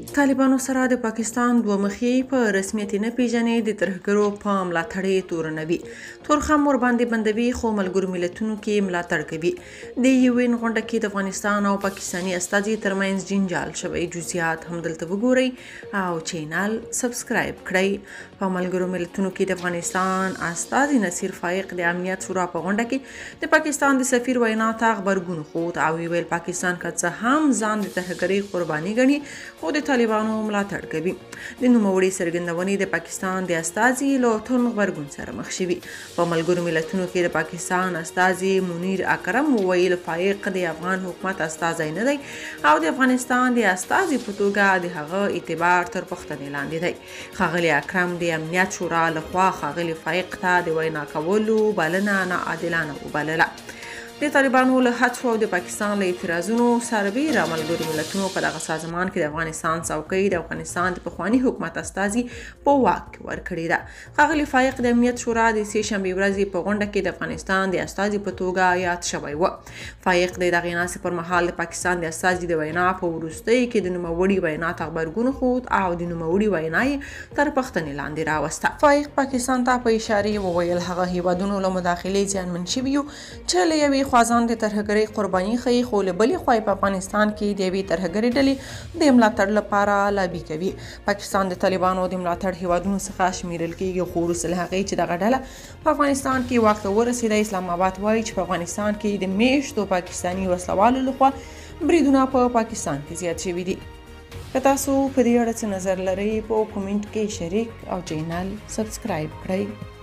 طالبانو سره د پاکستان دوه مخي په رسمیت نه پیژنې د ترهګرو په ملاتړ یې تورنوي. تورخم ورباندې بندوي خو ملګرو ملتونو کې ملاتړ کوي. د UN غونډه کې د افغانستان او پاکستاني استازي ترمنځ جنجال شوی. جزئیات همدلته وګورئ او چینل سبسکرایب کړئ. په ملګرو ملتونو کې د افغانستان استازي نصیر فائق د امنیت شورا په غونډه کې د پاکستان د سفیر وینا ته غبرګون ښود او ویل پاکستان که څه هم ځان د ترهګرۍ قرباني ګڼي خو د طالبانو ملاتړ کوي. د نوموړي څرګندونې د پاکستان د استازي له توند غبرګون سره مخ شوي. په ملګرو ملتونو کې د پاکستان استازي منیر اکرم وویل فائق د افغان حکومت استازی نه دی او د افغانستان د استازي په توګه د هغه اعتبار تر پوښتنې لاندې دی. ښاغلي اکرم د امنیت شورا لخوا ښاغلي فائق ته د وینا کولو بلنه ناعادلانه وبلله. د طالبانو له هڅو او د پاکستان له اعتراضونو سربیره ملګرو ملتونو په دغه سازمان کې د افغانستان څوکۍ د افغانستان د پخواني حکومت استازي په واک کې ورکړې ده. ښاغلي فائق د امنیت شورا د سې شنبې ورځې په غونډه کې د افغانستان د استازي په توګه یاد شوی و. فائق د دغې ناستې پر مهال د پاکستان د استازي د وینا په وروستۍ کې د نوموړي وینا ته غبرګون ښود او د نوموړي وینا یې تر پوښتنې لاندې راوسته. فائق پاکستان ته په اشارې وویل هغه هیوادونو له مداخلې زیانمن شوي یو چې له یوې خوازان د ترهګرۍ قرباني ښیي خو له بلې خوا په افغانستان کې د یوې ترهګرۍ ډلې د ملاتړ لپاره لابي کوي. پاکستان د طالبانو د ملاتړ هیوادونو څخه شمیرل کیږي خو وروسته له هغې چې دغه ډله په افغانستان کې واک ته ورسېده اسلام آباد وایي چې په افغانستان کې د میشتو پاکستاني وسلوالو لخوا بریدونه په پاکستان کې زیات شوي دي. که تاسو په دې اړه څه نظر لرئ په کومنټ کې شریک او چینل سبسکرایب کړئ.